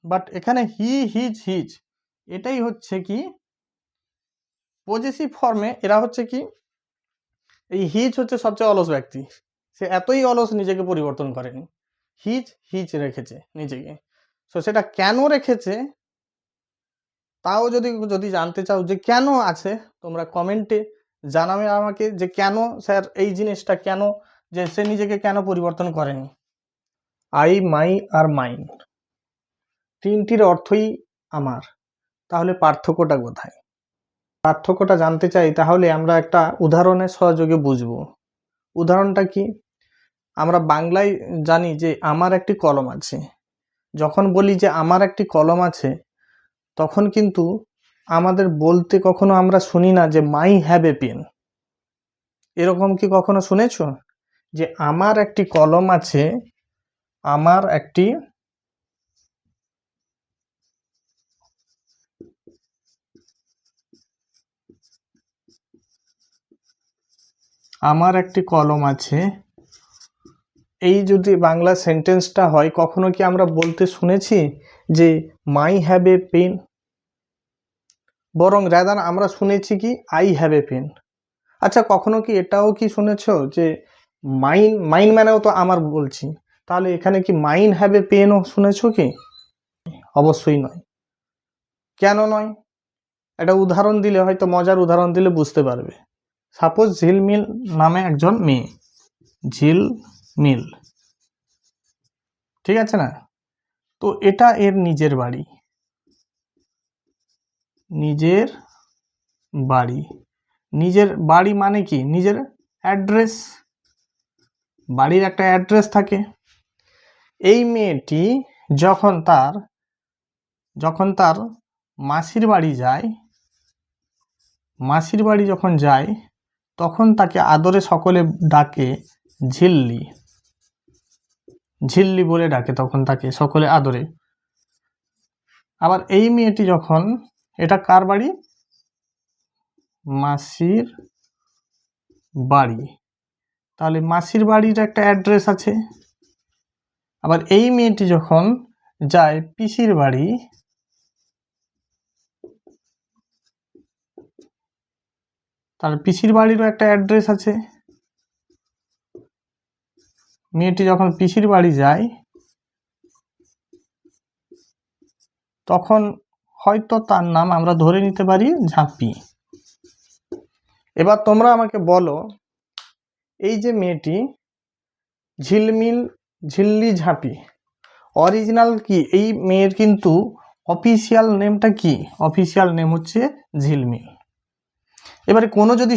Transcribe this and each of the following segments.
But এখানে হি his his এটাই হচ্ছে কি পজেসিভ ফর্মে। এরা হচ্ছে কি, এই হিজ হচ্ছে সবচেয়ে অলস ব্যক্তি, সে এতই অলস নিজেকে পরিবর্তন করেনি, হিজ হিজ রেখেছে নিজেকে। সো সেটা কেন রেখেছে তাও যদি যদি জানতে চাও যে কেন আছে, তোমরা কমেন্টে জানাবে আমাকে যে কেন স্যার এই জিনিসটা কেন, যে সে নিজেকে কেন পরিবর্তন করেনি। আই, মাই আর মাইন তিনটির অর্থই আমার, তাহলে পার্থক্যটা কোথায়? পার্থক্যটা জানতে চাই, তাহলে আমরা একটা উদাহরণের সহযোগে বুঝবো। উদাহরণটা কি? আমরা বাংলায় জানি যে আমার একটি কলম আছে। যখন বলি যে আমার একটি কলম আছে, তখন কিন্তু আমাদের বলতে কখনো আমরা শুনি না যে মাই হ্যাভ এ পেন। এরকম কি কখনো শুনেছ যে আমার একটি কলম আছে, আমার একটি কলম আছে, এই যদি বাংলা সেন্টেন্সটা হয়, কখনো কি আমরা বলতে শুনেছি যে মাই হ্যাভ এ পেন? বরং রাদার আমরা শুনেছি কি আই হ্যাভ এ পেন। আচ্ছা, কখনো কি এটাও কি শুনেছ যে মাইন, মাইন মানেও তো আমার বলছি, তাহলে এখানে কি মাইন হ্যাভ এ পেনও শুনেছ কি? অবশ্যই নয়। কেন নয়? একটা উদাহরণ দিলে, হয়তো মজার উদাহরণ দিলে বুঝতে পারবে। সাপোজ ঝিলমিল নামে একজন মেয়ে, ঝিলমিল, ঠিক আছে না? তো এটা এর নিজের বাড়ি, নিজের বাড়ি। নিজের বাড়ি মানে কি? নিজের অ্যাড্রেস, বাড়ির একটা অ্যাড্রেস থাকে। এই মেয়েটি যখন তার মাসির বাড়ি যায়, মাসির বাড়ি যখন যায়, তখন তাকে আদরে সকলে ডাকে ঝিল্লি, ঝিল্লি বলে ডাকে তখন তাকে সকলে আদরে। আবার এই মেয়েটি যখন, এটা কার বাড়ি? মাসির বাড়ি, তাহলে মাসির বাড়ির একটা অ্যাড্রেস আছে। আবার এই মেয়েটি যখন যায় পিসির বাড়ি, তার পিসির বাড়িরও একটা অ্যাড্রেস আছে। মেয়েটি যখন পিসির বাড়ি যায়, তখন হয়তো তার নাম আমরা ধরে নিতে পারি ঝাঁপি। এবার তোমরা আমাকে বলো, এই যে মেয়েটি ঝিলমিল, ঝিল্লি, ঝাঁপি, অরিজিনাল কি? এই মেয়ের কিন্তু অফিসিয়াল নেমটা কি? অফিসিয়াল নেম হচ্ছে ঝিলমিল। এবারে কোনো যদি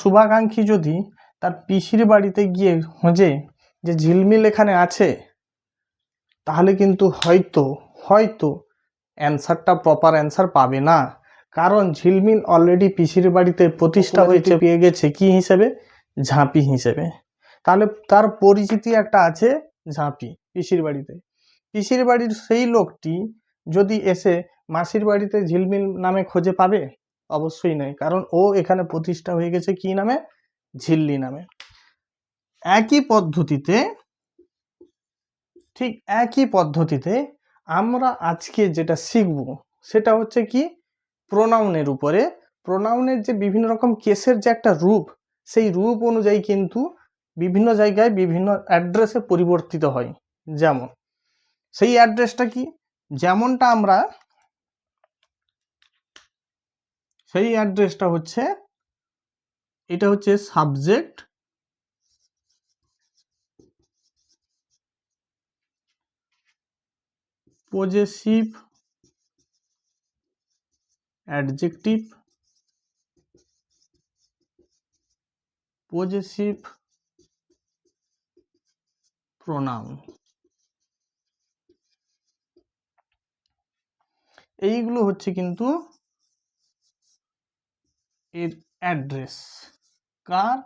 শুভাকাঙ্ক্ষী যদি তার পিসির বাড়িতে গিয়ে খোঁজে যে ঝিলমিল এখানে আছে, তাহলে কিন্তু হয়তো অ্যান্সারটা প্রপার অ্যান্সার পাবে না। কারণ ঝিলমিল অলরেডি পিসির বাড়িতে প্রতিষ্ঠা হয়েছে, পেয়ে গেছে কি হিসেবে? ঝাঁপি হিসেবে। তাহলে তার পরিচিতি একটা আছে ঝাঁপি পিসির বাড়িতে। পিসির বাড়ির সেই লোকটি যদি এসে মাসির বাড়িতে ঝিলমিল নামে খোঁজে পাবে? অবশ্যই নয়, কারণ ও এখানে প্রতিষ্ঠা হয়ে গেছে কি নামে? ঝিল্লি নামে। ঠিক একই পদ্ধতিতে আমরা আজকে যেটা শিখব সেটা হচ্ছে কি? প্রোনাউনের উপরে। প্রোনাউনের যে বিভিন্ন রকম কেসের যে একটা রূপ, সেই রূপ অনুযায়ী কিন্তু বিভিন্ন জায়গায় বিভিন্ন অ্যাড্রেসে পরিবর্তিত হয়। যেমন সেই অ্যাড্রেসটা কি? যেমনটা আমরা, সেই অ্যাড্রেসটা হচ্ছে, এটা হচ্ছে subject, possessive, adjective, possessive pronoun. এইগুলো হচ্ছে কিন্তু এর অ্যাড্রেস। কার?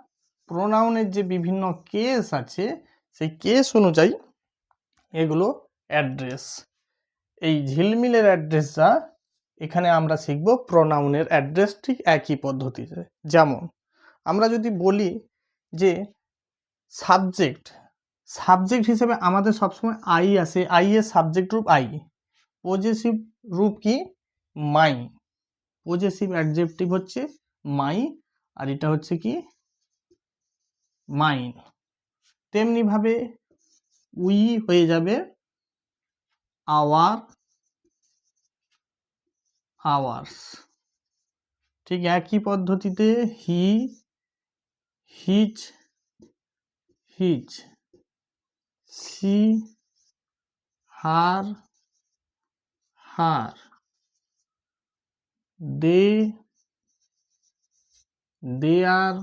প্রোনাউনের যে বিভিন্ন কেস আছে, সেই কেস অনুযায়ী এগুলো অ্যাড্রেস। এই ঝিলমিলের অ্যাড্রেসটা এখানে আমরা শিখব প্রোনাউনের অ্যাড্রেস ঠিক একই পদ্ধতিতে। যেমন আমরা যদি বলি যে সাবজেক্ট সাবজেক্ট হিসেবে আমাদের সবসময় আই আসে, আই এর সাবজেক্ট রূপ আই, পজেসিভ রূপ কি মাই, পজেসিভ অ্যাডজেক্টিভ হচ্ছে মাই, আর এটা হচ্ছে কি মাইন। তেমনি ভাবে উই হয়ে যাবে আওয়ার, আওয়ার্স। ঠিক একই পদ্ধতিতে he, his, his, she, her, her, they, their,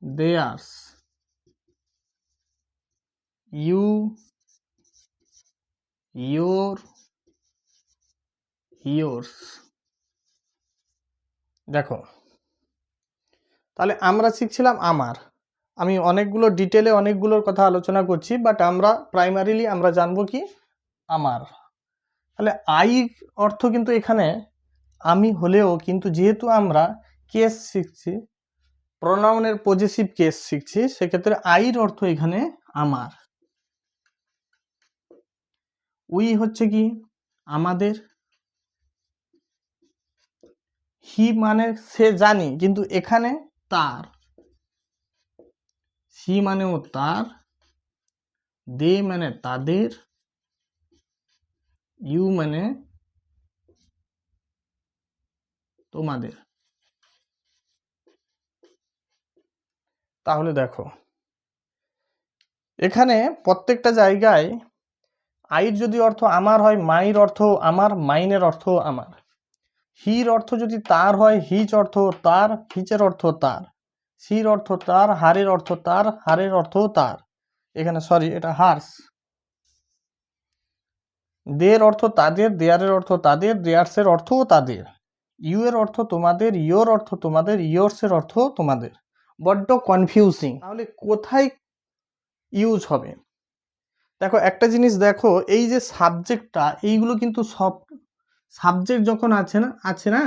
theirs, you, your, yours. দেখো তাহলে আমরা শিখছিলাম আমার, আমি অনেকগুলো ডিটেলে অনেকগুলোর কথা আলোচনা করছি, বাট আমরা প্রাইমারিলি আমরা জানবো কি আমার। তাহলে আই অর্থ কিন্তু এখানে আমি হলেও, কিন্তু যেহেতু আমরা কেস শিখছি, প্রোনাউনের পজেসিভ কেস শিখছি, সেক্ষেত্রে আইর অর্থ এখানে আমার। উই হচ্ছে কি আমাদের, হি মানে সে জানি, কিন্তু এখানে তার, সি মানেও তার, দে মানে তাদের, ইউ মানে তোমাদের। তাহলে দেখো এখানে প্রত্যেকটা জায়গায় আইর যদি অর্থ আমার হয়, মাইর অর্থ আমার, মাইনের অর্থ আমার। হির অর্থ যদি তার হয়, হিজ অর্থ তার, হিচের অর্থ তার, সির অর্থ তার, হারের অর্থ তার, হারের অর্থ তার। এখানে সরি, এটা হার্স। দের অর্থ তাদের, দেয়ারের অর্থ তাদের, দেয়ার্সের অর্থও তাদের। ইউ এর অর্থ তোমাদের, ইয়োর অর্থ তোমাদের, ইয়োর্সের অর্থ তোমাদের। বড্ড কনফিউজিং। তাহলে কোথায় ইউজ হবে? দেখো একটা জিনিস দেখো, এই যে সাবজেক্টটা, এইগুলো কিন্তু সব সাবজেক্ট যখন আছে না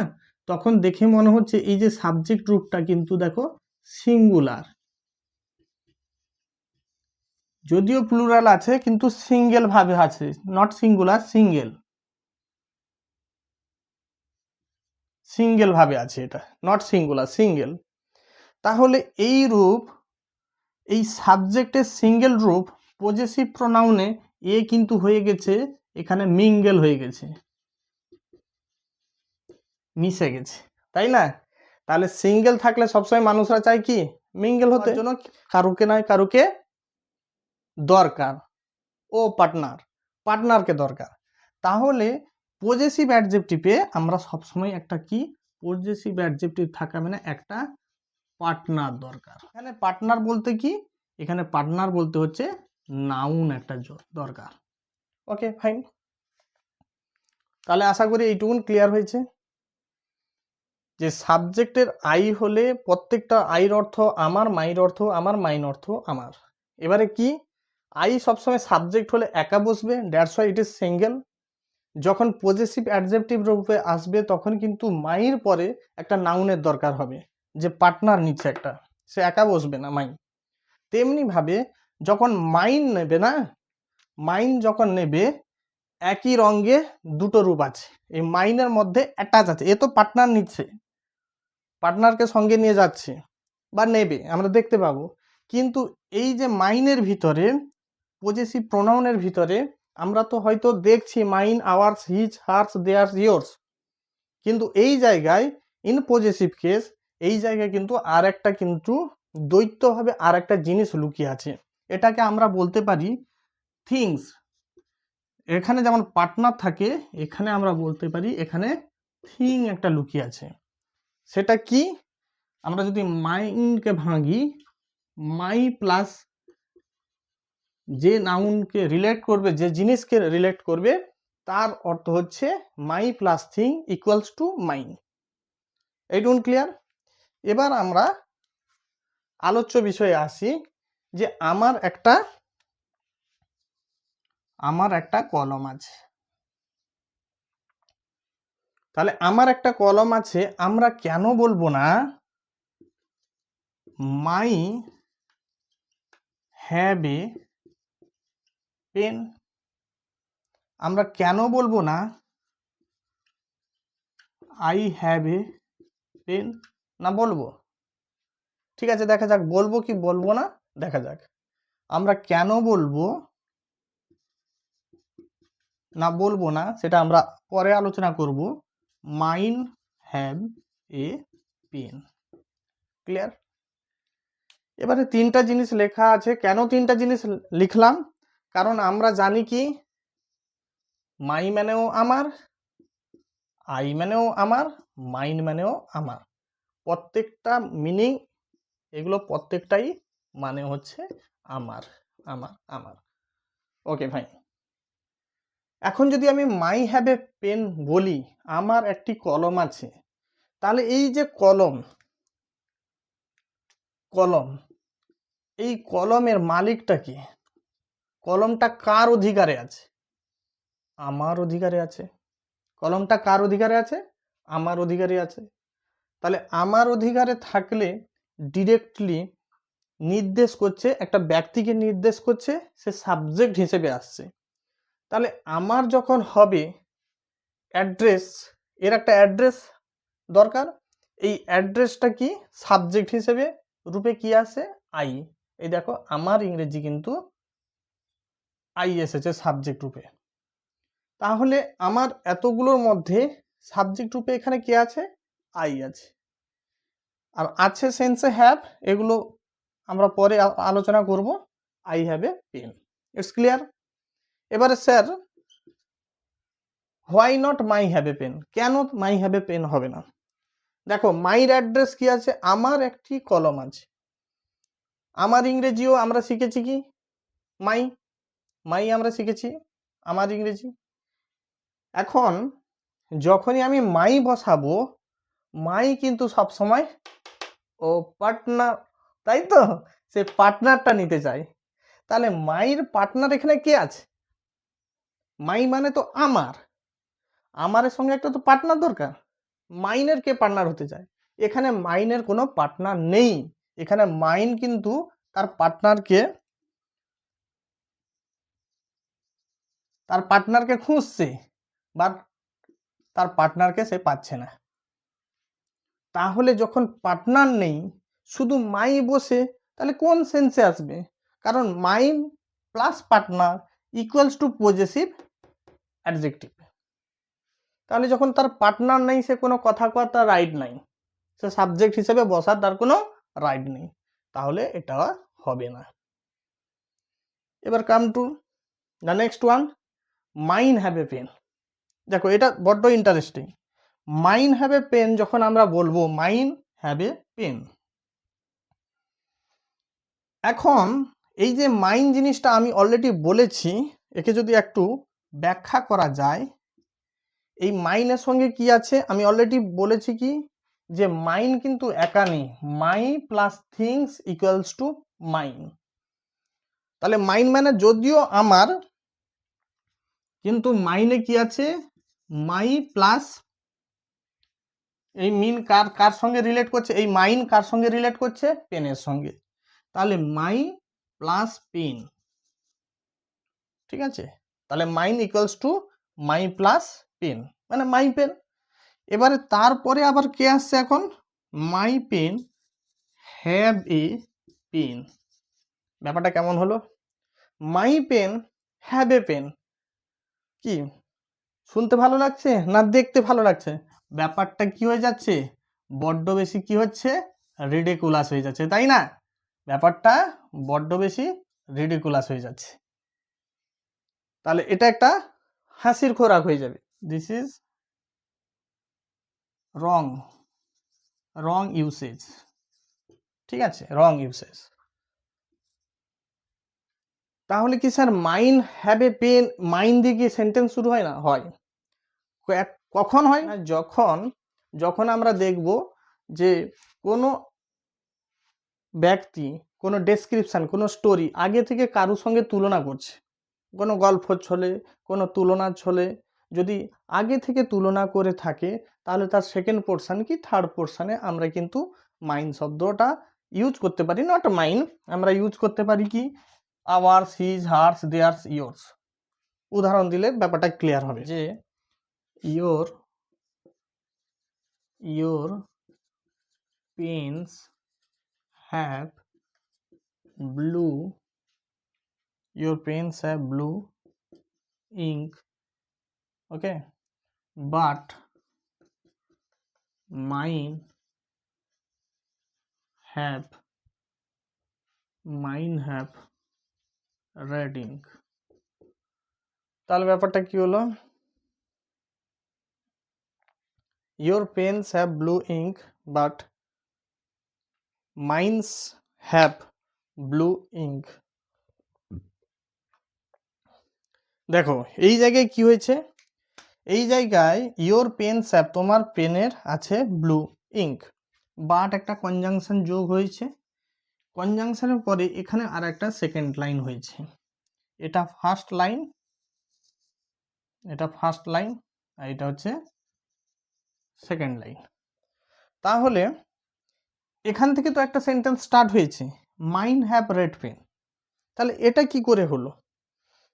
তখন দেখে মনে হচ্ছে এই যে সাবজেক্ট রূপটা কিন্তু দেখো সিঙ্গুলার, যদিও প্লুরাল আছে কিন্তু সিঙ্গেল ভাবে আছে, নট সিঙ্গুলার, সিঙ্গেল, সিঙ্গেল ভাবে আছে, এটা নট সিঙ্গুলার, সিঙ্গেল। তাহলে এই রূপ, এই সাবজেক্টের সিঙ্গেল রূপ পজেসিভ প্রোনাউনে এ কিন্তু হয়ে গেছে এখানে মিঙ্গেল হয়ে গেছে, মিশে গেছে, তাই না? তাহলে সিঙ্গেল থাকলে সবসময় মানুষরা চায় কি মিঙ্গেল হতে, জন্য কারুকে নয় কারুকে দরকার, ও পার্টনার, পার্টনারকে দরকার। তাহলে পজেসিভ অ্যাডজেক্টিভে আমরা সবসময় একটা কি পজেসিভ অ্যাডজেক্টিভ থাকা মানে একটা পার্টনার দরকার। এখানে পার্টনার বলতে কি, এখানে পার্টনার বলতে হচ্ছে নাউন একটা দরকার। ওকে ফাইন, তাহলে আশা করি এইটুকুন ক্লিয়ার হয়েছে যে সাবজেক্টের আই হলে প্রত্যেকটা আইর অর্থ আমার, মাইর অর্থ আমার, মাইন অর্থ আমার। এবারে কি আই সবসময় সাবজেক্ট হলে একা বসবে, that's why it is single. যখন পজেসিভ অ্যাডজেক্টিভ রূপে আসবে তখন কিন্তু মাইর পরে একটা নাউনের দরকার হবে, যে পার্টনার নিচ্ছে একটা, সে একা বসবে না মাইন। তেমনি ভাবে যখন মাইন নেবে না, মাইন যখন নেবে একই রঙে দুটো রূপ আছে, এই মাইনের মধ্যে অ্যাটাচ আছে, এ তো পার্টনার নিচ্ছে, পার্টনারকে সঙ্গে নিয়ে যাচ্ছে বা নেবে, আমরা দেখতে পাবো। কিন্তু এই যে মাইনের ভিতরে পজেসিভ প্রোনাউনের ভিতরে আমরা তো হয়তো দেখছি mine, ours, his, hers, theirs, yours, কিন্তু এই জায়গায় ইন পজেসিভ কেস এই জায়গায় কিন্তু আর একটা কিন্তু দ্বৈতভাবে আর একটা জিনিস লুকিয়ে আছে, এটাকে আমরা বলতে পারি থিংস। এখানে যেমন পার্টনার থাকে, এখানে আমরা বলতে পারি এখানে থিং একটা লুকিয়ে আছে। সেটা কি? আমরা যদি মাইনকে ভাঙি, মাই প্লাস যে নাউনকে রিলেট করবে, যে জিনিসকে রিলেট করবে, তার অর্থ হচ্ছে my plus thing equals to mine. এইটুকুন ক্লিয়ার? এবার আমরা আলোচ্য বিষয়ে আসি যে আমার একটা কলম আছে। তাহলে আমার একটা কলম আছে, আমরা কেন বলবো না মাই হ্যাভ এ পেন। আমরা কেন বলবো না আই হ্যাভ এ পেন? না বলবো? ঠিক আছে, দেখা যাক বলবো কি বলবো না, দেখা যাক। আমরা কেন বলবো না বলবো না সেটা আমরা পরে আলোচনা করব। Mine have a pen. Clear? এবারে তিনটা জিনিস লেখা আছে। কেন তিনটা জিনিস লিখলাম? কারণ আমরা জানি কি মাই মানেও আমার, আই মানেও আমার, মাইন মানেও আমার। প্রত্যেকটা মিনিং এগুলো প্রত্যেকটাই মানে হচ্ছে আমার আমার আমার। ওকে ভাই, এখন যদি আমি মাই হ্যাভ এ পেন বলি, আমার একটি কলম আছে, তাহলে এই যে কলম, কলম, এই কলমের মালিকটা কে? কলমটা কার অধিকারে আছে? আমার অধিকারে আছে। কলমটা কার অধিকারে আছে? আমার অধিকারে আছে। তাহলে আমার অধিকারে থাকলে ডিরেক্টলি নির্দেশ করছে, একটা ব্যক্তিকে নির্দেশ করছে, সে সাবজেক্ট হিসেবে আসছে। তাহলে আমার যখন হবে অ্যাড্রেস, এর একটা অ্যাড্রেস দরকার। এই অ্যাড্রেসটা কি সাবজেক্ট হিসেবে রূপে কি আসে? আই। এই দেখো আমার ইংরেজি কিন্তু আই এসেছে সাবজেক্ট রূপে। তাহলে আমার এতগুলোর মধ্যে সাবজেক্ট রূপে এখানে কি আছে? আই আছে। আর আছে সেন্সে হ্যাভ, এগুলো আমরা পরে আলোচনা করব। I have a pen. It's clear? এবারে sir why not my have a pen? কেন মাই হ্যাভ এ পেন হবে না? দেখো মাইর অ্যাড্রেস কি আছে? আমার একটি কলম আছে। আমার ইংরেজিও আমরা শিখেছি কি মাই, মাই আমরা শিখেছি আমার ইংরেজি। এখন যখনই আমি মাই বসাবো, মাই কিন্তু সবসময় ও পার্টনার, তাই তো? সে পার্টনারটা নিতে চাই। তাহলে মাইর পার্টনার এখানে কে আছে? মাই মানে তো আমার, আমারের সঙ্গে একটা তো পার্টনার দরকার। মাইনের কে পার্টনার হতে চায়? এখানে মাইনের কোনো পার্টনার নেই। এখানে মাইন কিন্তু তার পার্টনারকে খুঁজছে, বাট তার পার্টনারকে সে পাচ্ছে না। তাহলে যখন পার্টনার নেই, শুধু মাই বসে, তাহলে কোন সেন্সে আসবে? কারণ mine plus partner equals to possessive adjective. তাহলে যখন তার পার্টনার নেই, সে কোনো কথা কওয়ার তার রাইট নাই, সে সাবজেক্ট হিসেবে বসার তার কোনো রাইট নেই। তাহলে এটা হবে না। এবার come to the next one, mine have a pen. দেখো এটা বড্ড interesting. Mine have a pen যখন আমরা বলবো মাইন হ্যাভ এ পেন, এখন এই যে মাইন জিনিসটা আমি অলরেডি বলেছি, একে যদি একটু ব্যাখ্যা করা যায়, এই মাইনের সঙ্গে কি আছে আমি অলরেডি বলেছি কি যে মাইন কিন্তু একা নেই, my plus things equals to mine. তাহলে মাইন মানে যদিও আমার, কিন্তু মাইনে কি আছে? মাই প্লাস, এই মিন কার কার সঙ্গে রিলেট করছে? এই মাইন কার সঙ্গে রিলেট করছে? পেনের সঙ্গে। তাহলে মাই প্লাস পেন, ঠিক আছে? তাহলে mine equals to my plus pen, মানে মাই পেন। এবারে তারপরে আবার কে আসছে এখন? My pen have a pen. ব্যাপারটা কেমন হলো? My pen have a pen, কি শুনতে ভালো লাগছে না দেখতে ভালো লাগছে? ব্যাপারটা কি হয়ে যাচ্ছে? বড্ড বেশি কি হচ্ছে? রিডিকুলাস হয়ে যাচ্ছে, তাই না? ব্যাপারটা বড্ড বেশি রিডিকুলাস হয়ে যাচ্ছে। তাহলে এটা একটা হাসির খোরাক হয়ে যাবে। This is wrong, wrong usage, ঠিক আছে? Wrong usage. তাহলে কি sir mine have a pen, mine দিয়ে গিয়ে সেন্টেন্স শুরু হয় না? হয়। কখন হয় না? যখন যখন আমরা দেখব যে কোনো ব্যক্তি কোনো ডেসক্রিপশন, কোনো স্টোরি আগে থেকে কারোর সঙ্গে তুলনা করছে, কোনো গল্প ছলে, কোনো তুলনার ছলে যদি আগে থেকে তুলনা করে থাকে, তাহলে তার সেকেন্ড পোর্শন কি থার্ড পোর্শনে আমরা কিন্তু মাইন শব্দটা ইউজ করতে পারি, নট মাইন, আমরা ইউজ করতে পারি কি ours, his, hers, theirs, yours. উদাহরণ দিলে ব্যাপারটা ক্লিয়ার হবে, যে your pens have blue, your pens have blue ink, okay, but mine have red ink। তাহলে ব্যাপারটা কি হলো, your pens have blue ink but mines have blue ink। দেখো এই জায়গায় কি হয়েছে, এই জায়গায় ইয়োর পেন্স হ্যাভ, তোমার পেনের আছে ব্লু ইঙ্ক, বাট একটা কনজাংশন যোগ হয়েছে, কনজাংশনের পরে এখানে আর একটা সেকেন্ড লাইন হয়েছে, এটা ফার্স্ট লাইন, আর এটা হচ্ছে সেকেন্ড লাইন। তাহলে এখান থেকে তো একটা সেন্টেন্স স্টার্ট হয়েছে, মাইন হ্যাভ রেড পেন। তাহলে এটা কি করে হলো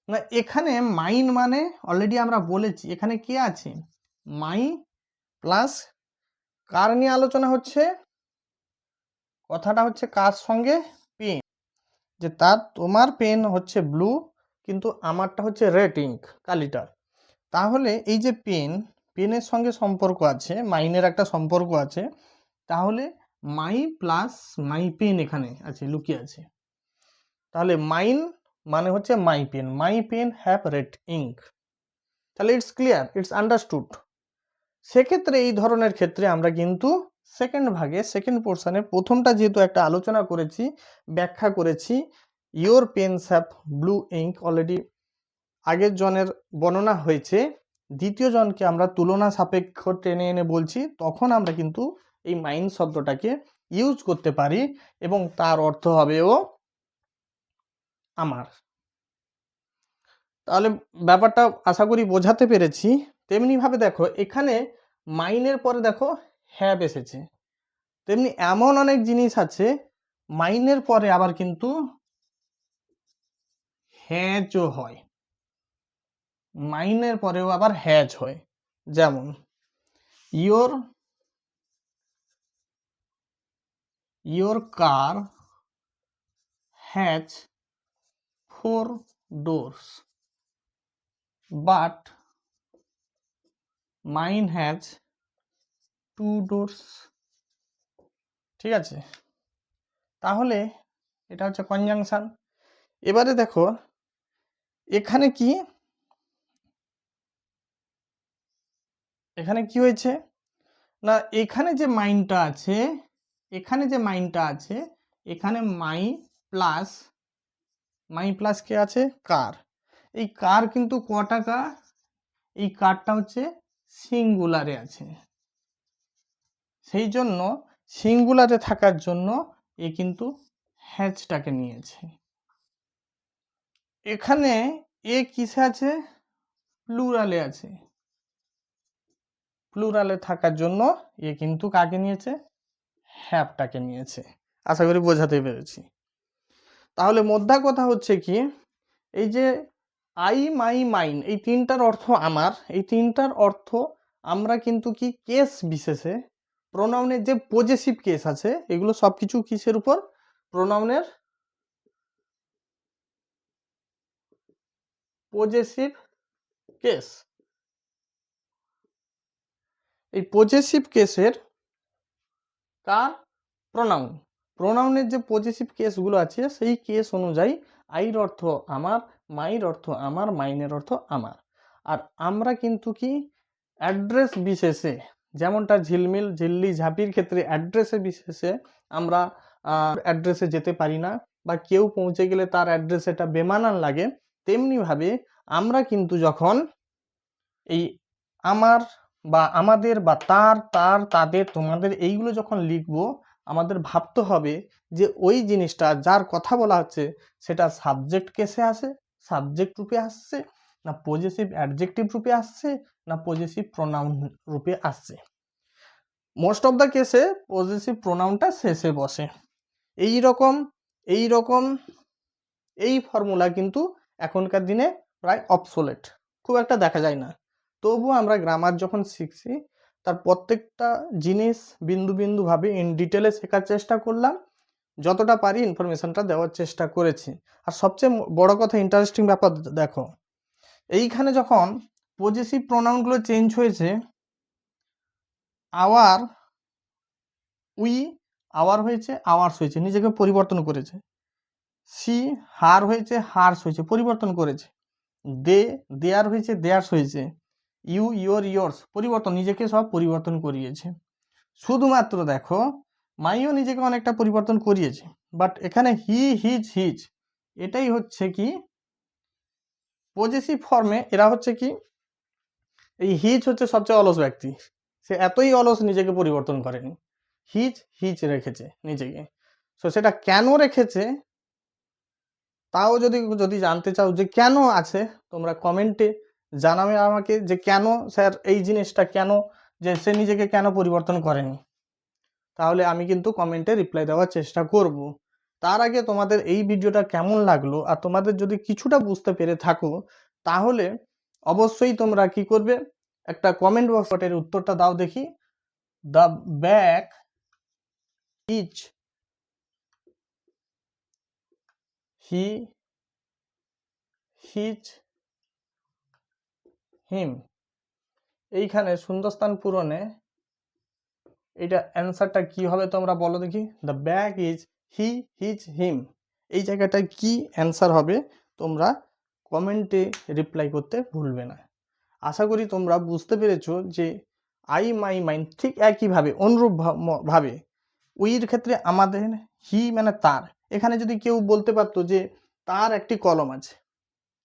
না, এখানে মাইন মানে অলরেডি আমরা বলেছি এখানে কি আছে, মাই প্লাস কার নিয়ে আলোচনা হচ্ছে, কথাটা হচ্ছে কার সঙ্গে, পেন, যে তার তোমার পেন হচ্ছে ব্লু কিন্তু আমারটা হচ্ছে রেড ইঙ্ক, কালিটার। তাহলে এই যে পেনের সঙ্গে সম্পর্ক আছে, মাইনের একটা সম্পর্ক আছে, তাহলে মাই প্লাস মাই পেন এখানে আছে, লুকিয়ে আছে। তাহলে মাইন মানে হচ্ছে my pen have red ink. তাহলে ইটস ক্লিয়ার, ইটস আন্ডারস্টুড। সেক্ষেত্রে এই ধরনের ক্ষেত্রে আমরা কিন্তু সেকেন্ড পোর্শনে প্রথমটা যেহেতু একটা আলোচনা করেছি, ব্যাখ্যা করেছি, your pens have blue ink already আগের জনের বর্ণনা হয়েছে, দ্বিতীয় জনকে আমরা তুলনা সাপেক্ষ টেনে এনে বলছি, তখন আমরা কিন্তু এই মাইন শব্দটাকে ইউজ করতে পারি এবং তার অর্থ হবে ও আমার। তাহলে ব্যাপারটা আশা করি বোঝাতে পেরেছি। তেমনিভাবে দেখো এখানে মাইনের পরে দেখো হ্যাভ এসেছে, তেমনি এমন অনেক জিনিস আছে মাইনের পরে আবার কিন্তু হ্যাজও হয়, মাইনের পরেও আবার হ্যাজ হয়। যেমন your car has 4 doors but mine has 2 doors। ঠিক আছে, তাহলে এটা হচ্ছে কনজাংশন। এবারে দেখো এখানে কি হয়েছে না, এখানে যে মাইনটা আছে, এখানে মাই প্লাস কে আছে, কার। এই কার কিন্তু ক টাকা, এই কারটা হচ্ছে সিঙ্গুলারে আছে, সেই জন্য সিঙ্গুলারে থাকার জন্য এ কিন্তু হ্যাজটাকে নিয়েছে। এখানে এ কিসে আছে, প্লুরালে আছে, প্লুরালে থাকার জন্য এ কিন্তু কাকে নিয়েছে, হ্যাভটাকে নিয়েছে। আশা করি বোঝাতে পেরেছি। তাহলে মোদ্দা কথা হচ্ছে কি, এই যে আই, মাই, মাইন, এই তিনটার অর্থ আমার, এই তিনটার অর্থ আমরা কিন্তু কি কেস বিশেষে, প্রোনাউনের যে পজেসিভ কেস আছে এগুলো সবকিছু কিসের উপর, প্রোনাউনের পজেসিভ কেস। এই পজেসিভ কেসের কার, প্রোনাউনের যে পজেসিভ কেসগুলো আছে সেই কেস অনুযায়ী আইর অর্থ আমার, মাইর অর্থ আমার, মাইনের অর্থ আমার। আর আমরা কিন্তু কি অ্যাড্রেস বিশেষে, যেমনটা ঝিলমিল, ঝিল্লি, ঝাঁপির ক্ষেত্রে অ্যাড্রেসে বিশেষে আমরা অ্যাড্রেসে যেতে পারি না, বা কেউ পৌঁছে গেলে তার অ্যাড্রেসে এটা বেমানান লাগে, তেমনিভাবে আমরা কিন্তু যখন এই আমার বা আমাদের বা তার, তাদের, তোমাদের এইগুলো যখন লিখবো, আমাদের ভাবতে হবে যে ওই জিনিসটা যার কথা বলা হচ্ছে সেটা সাবজেক্ট কেসে আসে, সাবজেক্ট রূপে আসছে, না পজেসিভ অ্যাডজেক্টিভ রূপে আসছে, না পজেসিভ প্রোনাউন রূপে আসছে। মোস্ট অফ দ্য কেসে পজেসিভ প্রোনাউনটা শেষে বসে, এই রকম এই ফর্মুলা কিন্তু এখনকার দিনে প্রায় অবসোলেট, খুব একটা দেখা যায় না। তবুও আমরা গ্রামার যখন শিখছি তার প্রত্যেকটা জিনিস বিন্দু বিন্দুভাবে ইন ডিটেলে শেখার চেষ্টা করলাম, যতটা পারি ইনফরমেশনটা দেওয়ার চেষ্টা করেছি। আর সবচেয়ে বড় কথা, ইন্টারেস্টিং ব্যাপার দেখো, এইখানে যখন পজেসিভ প্রোনাউনগুলো চেঞ্জ হয়েছে, আওয়ার, উই, আওয়ার হয়েছে আওয়ার্স হয়েছে, নিজেকে পরিবর্তন করেছে। সি, হার হয়েছে হার্স হয়েছে, পরিবর্তন করেছে। দে, দেয়ার হয়েছে দেয়ার্স হয়েছে। ইউ, ইয়োর, ইয়োর্স, পরিবর্তন, নিজেকে সব পরিবর্তন করিয়েছে। শুধুমাত্র দেখো মাইও নিজেকে অনেকটা পরিবর্তন করিয়েছে, বাট এখানে হি, হিজ, হিজ, এটাই হচ্ছে কি পজেসিভ ফর্মে। এরা হচ্ছে কি, এই হিজ হচ্ছে সবচেয়ে অলস ব্যক্তি, সে এতই অলস নিজেকে পরিবর্তন করেনি। হিজ, হিজ রেখেছে নিজেকে। সো সেটা কেন রেখেছে তাও যদি জানতে চাও যে কেন আছে, তোমরা কমেন্টে জানাবে আমাকে যে কেন স্যার এই জিনিসটা কেন, যে সে নিজেকে কেন পরিবর্তন করেনি। তাহলে আমি কিন্তু কমেন্টে রিপ্লাই দেওয়ার চেষ্টা করব। তার আগে তোমাদের এই ভিডিওটা কেমন লাগলো, আর তোমাদের যদি কিছুটা বুঝতে পেরে থাকো, তাহলে অবশ্যই তোমরা কি করবে, একটা কমেন্ট বক্সের উত্তরটা দাও দেখি। The bag is he, his, him. এইখানে শূন্যস্থান পূরণে এটা অ্যান্সারটা কি হবে তোমরা বলো দেখি। The bag is he, his, him, এই জায়গাটায় কি অ্যান্সার হবে তোমরা কমেন্টে রিপ্লাই করতে ভুলবে না। আশা করি তোমরা বুঝতে পেরেছো যে আই, মাই, মাইন্ড ঠিক একইভাবে অনুরূপ ভাবে উইর ক্ষেত্রে আমাদের হি মানে তার, এখানে যদি কেউ বলতে পারতো যে তার একটি কলম আছে,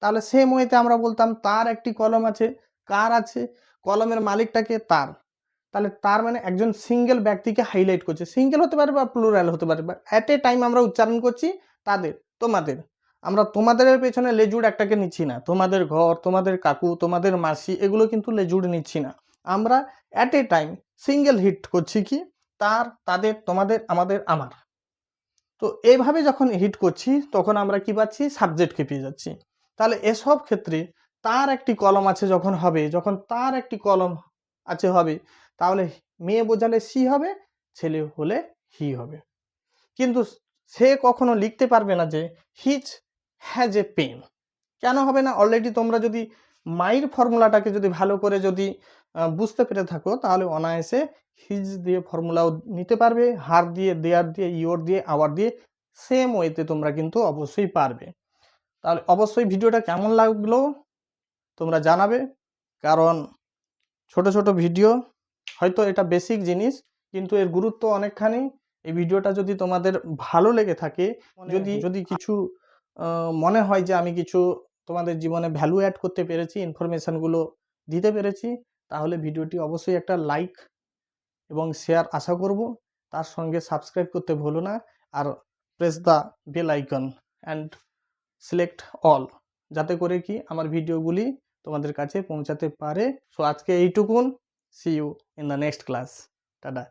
তাহলে সেম ওয়েতে আমরা বলতাম তার একটি কলম আছে। কার আছে? কলমের মালিকটাকে তার, তাহলে তার মানে একজন সিঙ্গেল ব্যক্তিকে হাইলাইট করছে। সিঙ্গেল হতে পারে বা প্লুরাল হতে পারে, বা অ্যাট এ টাইম আমরা উচ্চারণ করছি তাদের, তোমাদের। আমরা তোমাদের পেছনে লেজুড় একটাকে নিচ্ছি না, তোমাদের ঘর, তোমাদের কাকু, তোমাদের মাসি, এগুলো কিন্তু লেজুড় নিচ্ছি না। আমরা at a time single hit করছি কি তার, তাদের, তোমাদের, আমাদের, আমার। তো এইভাবে যখন হিট করছি তখন আমরা কি পাচ্ছি, সাবজেক্টকে পেয়ে যাচ্ছি। তাহলে এসব ক্ষেত্রে তার একটি কলম আছে যখন হবে, যখন তার একটি কলম আছে হবে, তাহলে মেয়ে বোঝালে সি হবে, ছেলে হলে হি হবে। কিন্তু সে কখনো লিখতে পারবে না যে হিজ হ্যাজ এ পেন। কেন হবে না? অলরেডি তোমরা যদি মাইর ফর্মুলাটাকে যদি ভালো করে যদি বুঝতে পেরে থাকো, তাহলে অনায়াসে হিজ দিয়ে ফর্মুলাও নিতে পারবে, হার দিয়ে, দেয়ার দিয়ে, ইয়োর দিয়ে, আওয়ার দিয়ে, সেম ওয়েতে তোমরা কিন্তু অবশ্যই পারবে। তাহলে অবশ্যই ভিডিওটা কেমন লাগলো তোমরা জানাবে, কারণ ছোট ছোট ভিডিও, হয়তো এটা বেসিক জিনিস কিন্তু এর গুরুত্ব অনেকখানি। এই ভিডিওটা যদি তোমাদের ভালো লেগে থাকে, যদি কিছু মনে হয় যে আমি কিছু তোমাদের জীবনে ভ্যালু অ্যাড করতে পেরেছি, ইনফরমেশানগুলো দিতে পেরেছি, তাহলে ভিডিওটি অবশ্যই একটা লাইক এবং শেয়ার আশা করব। তার সঙ্গে সাবস্ক্রাইব করতে ভুলো না, আর press the bell icon and select all, যাতে করে কি আমার ভিডিওগুলি তোমাদের কাছে পৌঁছাতে পারে। সো আজকে এইটুকুন। See you in the next class. Tata.